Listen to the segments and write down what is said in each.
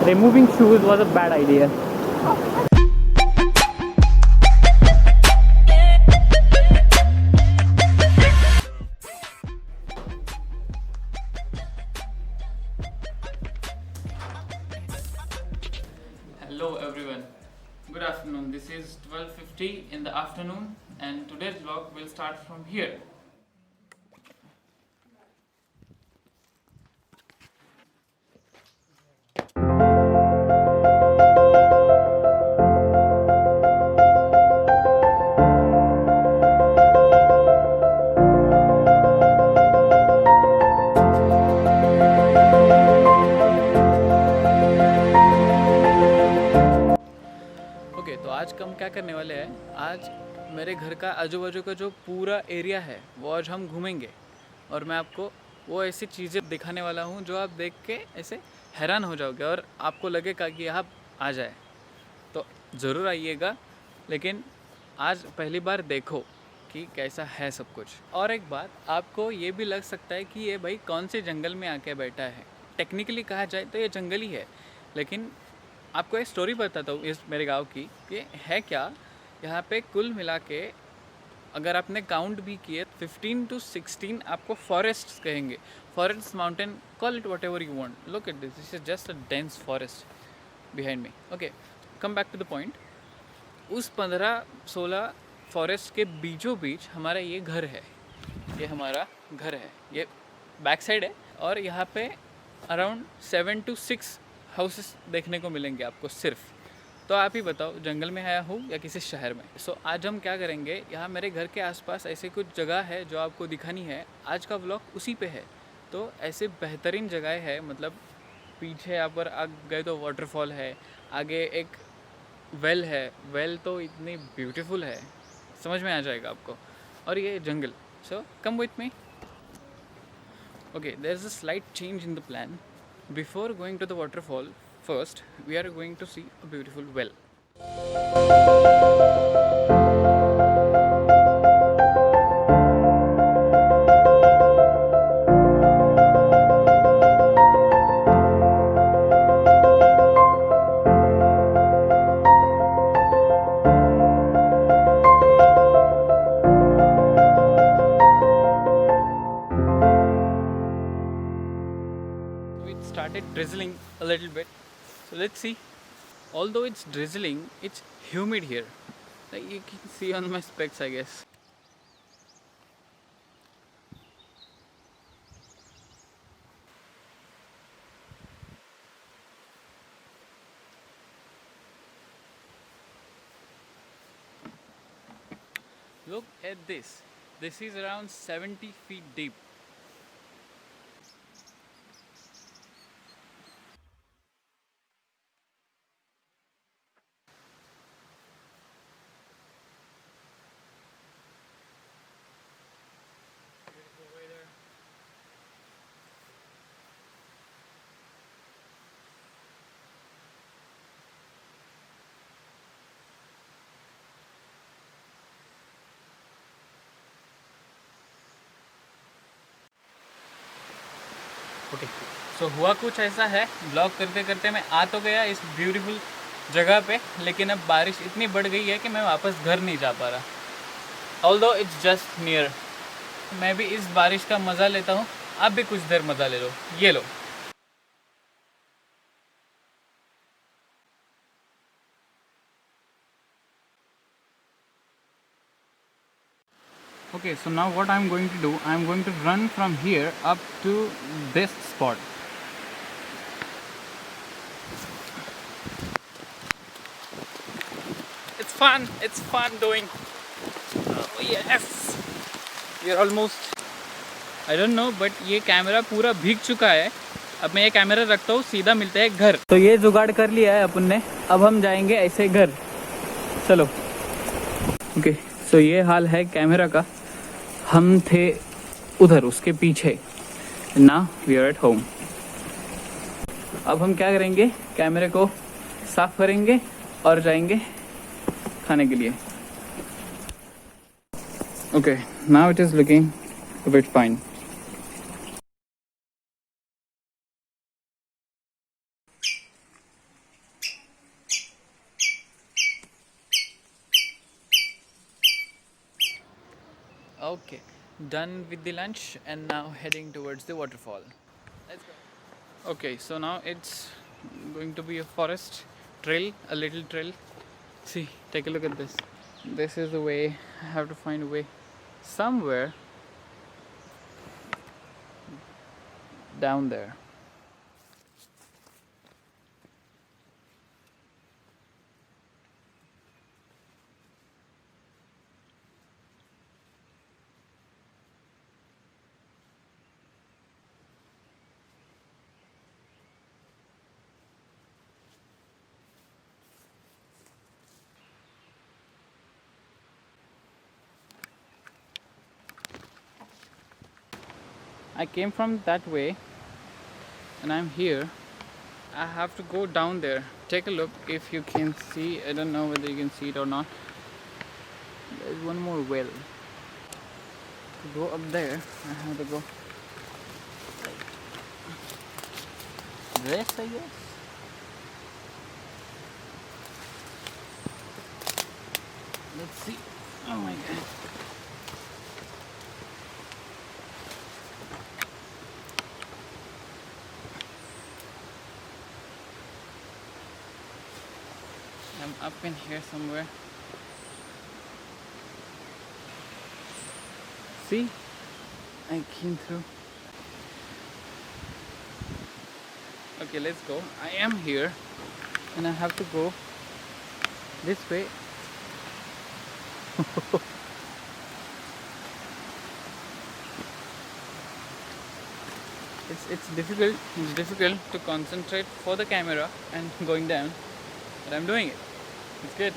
removing shoes was a bad idea. Hello everyone, good afternoon. This is 12:50 in the afternoon and today's vlog will start from here. तो आज हम क्या करने वाले हैं, आज मेरे घर का आजू बाजू का जो पूरा एरिया है वो आज हम घूमेंगे और मैं आपको वो ऐसी चीज़ें दिखाने वाला हूँ जो आप देख के ऐसे हैरान हो जाओगे और आपको लगेगा कि यहाँ आ जाए। तो ज़रूर आइएगा, लेकिन आज पहली बार देखो कि कैसा है सब कुछ। और एक बात, आपको ये भी लग सकता है कि ये भाई कौन से जंगल में आके बैठा है। टेक्निकली कहा जाए तो ये जंगल ही है, लेकिन आपको एक स्टोरी बताता हूँ इस मेरे गांव की कि है क्या। यहाँ पे कुल मिला के अगर आपने काउंट भी किए 15 to 16 आपको फॉरेस्ट कहेंगे। Forest, mountain, call it whatever you want. Look at this is just a dense forest behind me. Okay, come back to the point. उस 15-16 फॉरेस्ट के बीचों बीच हमारा ये घर है। ये हमारा घर है, ये बैक साइड है और यहाँ पे अराउंड 7 to 6 हाउसेस देखने को मिलेंगे आपको सिर्फ। तो आप ही बताओ, जंगल में आया हूँ या किसी शहर में। सो आज हम क्या करेंगे, यहाँ मेरे घर के आसपास ऐसे कुछ जगह है जो आपको दिखानी है। आज का व्लॉग उसी पे है। तो ऐसे बेहतरीन जगह है, मतलब पीछे यहाँ पर आ गए तो वाटरफॉल है, आगे एक वेल है। वेल तो इतनी ब्यूटीफुल है, समझ में आ जाएगा आपको। और ये जंगल। So come with me. Okay, there is a slight change in the plan. Before going to the waterfall, first we are going to see a beautiful well. Started drizzling a little bit, so let's see. Although it's drizzling, it's humid here, like you can see on my specs, I guess. Look at this. This is around 70 feet deep. Okay, सो हुआ कुछ ऐसा है, blog करते करते मैं आ तो गया इस ब्यूटीफुल जगह पे, लेकिन अब बारिश इतनी बढ़ गई है कि मैं वापस घर नहीं जा पा रहा। Although it's just near. मैं भी इस बारिश का मज़ा लेता हूँ, आप भी कुछ देर मज़ा ले लो। ये लो। Okay, so now what I'm going to do, I'm going to run from here up to this spot. It's fun doing. Oh yes, we're almost. I don't know, but ये कैमरा पूरा भीग चुका है। अब मैं ये कैमरा रखता हूँ, सीधा मिलते हैं घर। तो ये जुगाड़ कर लिया है अपन ने, अब हम जाएंगे ऐसे घर। चलो। ओके, सो ये हाल है कैमरा का। हम थे उधर उसके पीछे, ना वी आर एट होम। अब हम क्या करेंगे, कैमरे को साफ करेंगे और जाएंगे खाने के लिए। Okay, now it is looking a bit fine. Okay, done with the lunch and now heading towards the waterfall. Let's go. Okay, so now it's going to be a forest trail, a little trail. See, take a look at this. This is the way. I have to find a way somewhere down there. I came from that way and I'm here. I have to go down there. Take a look if you can see. I don't know whether you can see it or not. There's one more well. To go up there, I have to go like this, I guess. Let's see. Oh my god. I'm up in here somewhere. See? I came through. Okay, let's go. I am here and I have to go this way. It's difficult to concentrate for the camera and going down, but I'm doing it. It's good.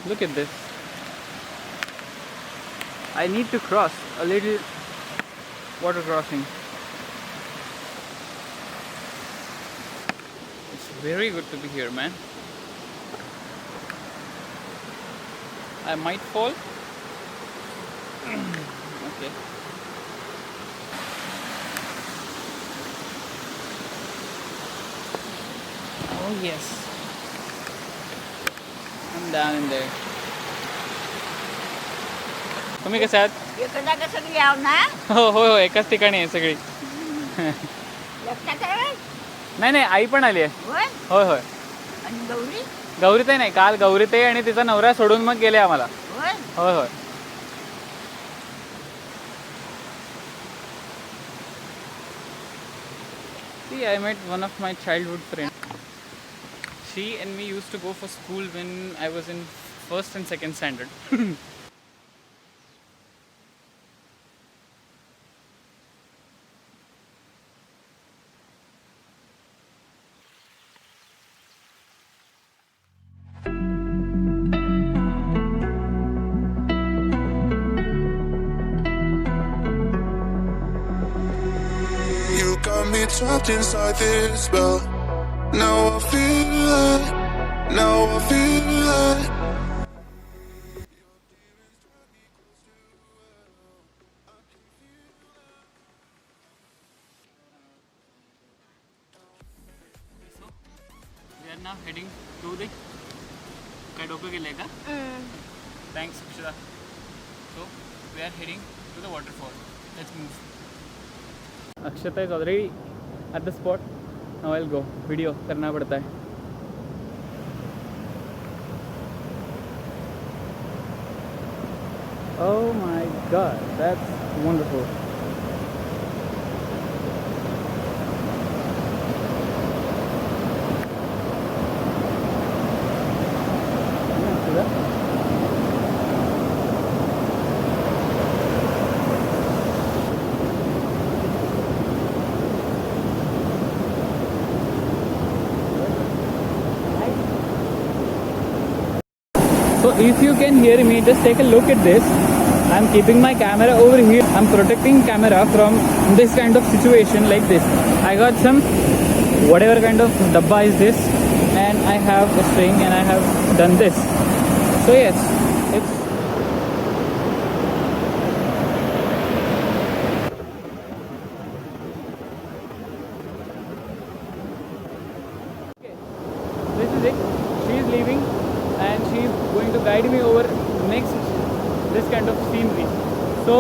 Look at this. I need to cross a little water crossing. It's very good to be here, man. I might fall. Okay. Oh yes. I'm down in there. तुम्ही कसे आहात? एकदा सगळी आव ना हो हो हो, एकाच ठिकाणी आहे सगळी. लक्षात आहे नाही नाही, आई पण आली आहे. होय होय होय. आणि गौरी गौरीताई नाही, काल गौरीताई आणि तिचा नवरा सोडून मग गेले आम्हाला. होय होय होय. See, I met one of my childhood friends. She and me used to go for school when I was in first and second standard. You got me trapped inside this spell. Now I feel it. Now I feel it. We are now heading to the काय डोकं गेलंय का? Thanks, Akshita. So we are heading to the waterfall. Let's move. Akshita is already at the spot. Now I'll go. Video करना पड़ता है. Oh my God, that's wonderful. So if you can hear me, just take a look at this. I'm keeping my camera over here. I'm protecting camera from this kind of situation like this. I got some whatever kind of dabba is this, and I have a string and I have done this. So yes, it's okay. This is it. So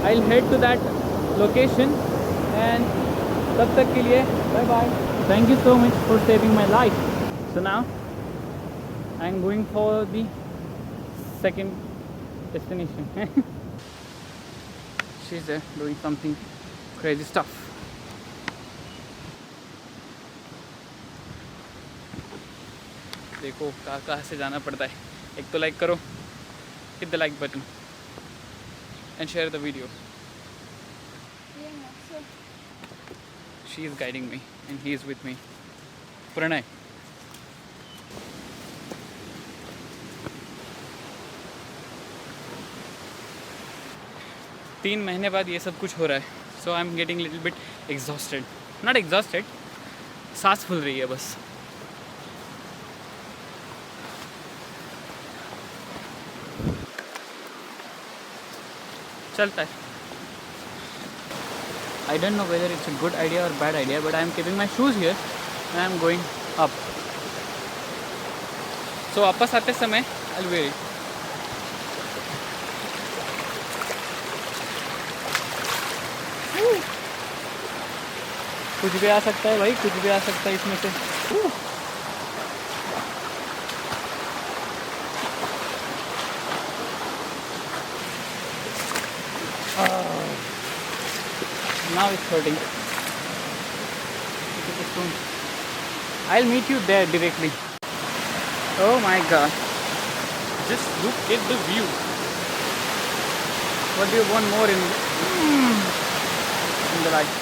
I'll head to that location and तब तक के लिए bye bye. Thank you so much for saving my life. So now I'm going for the second destination. She's there doing something crazy stuff. देखो कहाँ से जाना पड़ता है. एक तो लाइक करो, hit the like button and share the video. She is guiding me and he is with me. Pranay. तीन महीने बाद ये सब कुछ हो रहा है. So I'm getting little bit exhausted. Not exhausted. सांस फूल रही है बस. चलता है. I don't know whether it's a good idea or bad idea, but I am keeping my shoes here and I am going up. So वापस आते समय I'll wear it. कुछ भी आ सकता है भाई, कुछ भी आ सकता है इसमें से. Now it's hurting. I'll meet you there directly. Oh my god. Just look at the view. What do you want more in the life?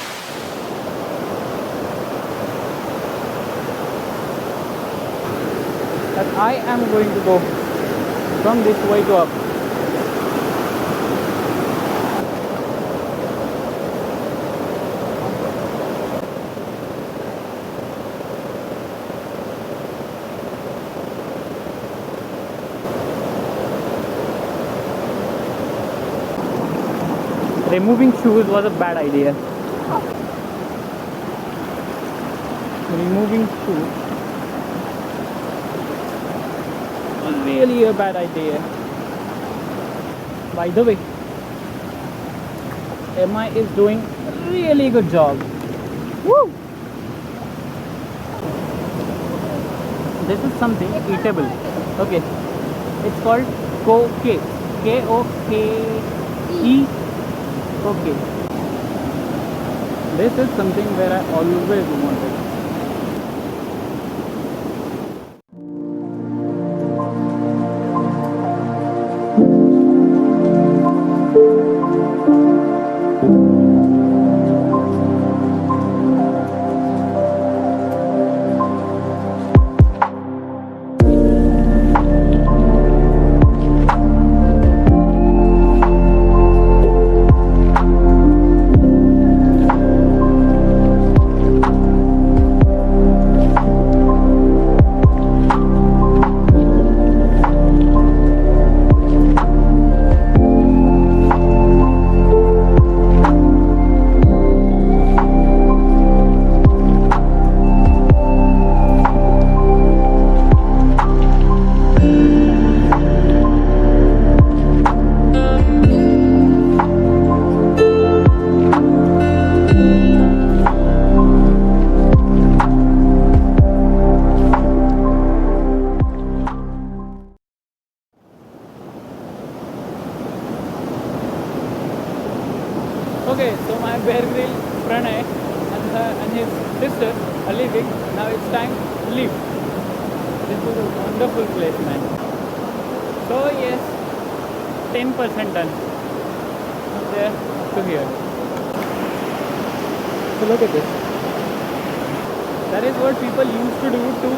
That I am going to go from this way to up. Removing shoes was a bad idea. Removing shoes was really a bad idea. By the way, MI is doing a really good job. Woo! This is something eatable. Okay, it's called Koke. K-O-K-E. Okay. This is something where I always wanted. Okay, so my Bear Grill Pranay and his sister are leaving. Now it's time to leave. This is a wonderful place, man. So yes, 10% done. From there to here. So look at this. That is what people used to do to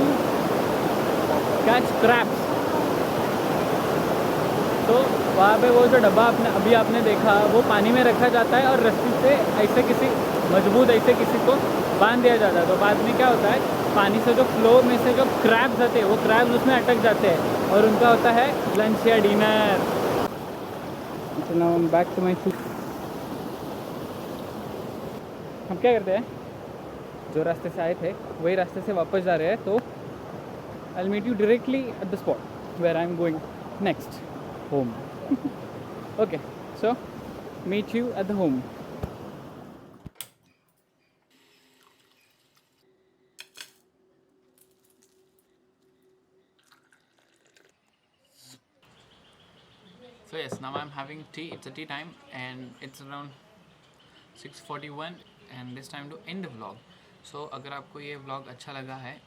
catch crabs. तो वहाँ पे वो जो डब्बा अभी आपने देखा वो पानी में रखा जाता है और रस्सी से ऐसे किसी मजबूत ऐसे किसी को बांध दिया जाता है. तो बाद में क्या होता है, पानी से जो फ्लो में से जो क्रैब्स आते हैं वो क्रैब्स उसमें अटक जाते हैं और उनका होता है लंच या dinner. So now I'm back to my food. हम क्या करते हैं, जो रास्ते से आए थे वही रास्ते से वापस जा रहे हैं. तो I'll meet you directly at the spot where I'm going next. Home. Okay, so meet you at the home. So yes, now I'm having tea. It's a tea time and it's around 6:41 and this time to end the vlog. So अगर आपको ये vlog अच्छा लगा है,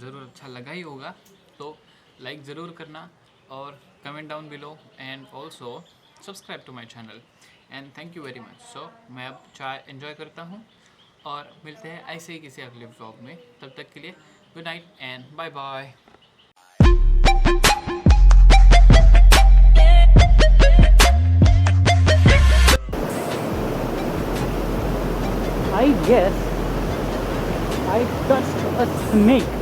ज़रूर अच्छा लगा ही होगा, तो like ज़रूर करना और comment down below and also subscribe to my channel and thank you very much. So मैं अब चाय enjoy करता हूँ और मिलते हैं ऐसे ही किसी अगले vlog में. तब तक के लिए good night and bye bye. I guess I touched a snake.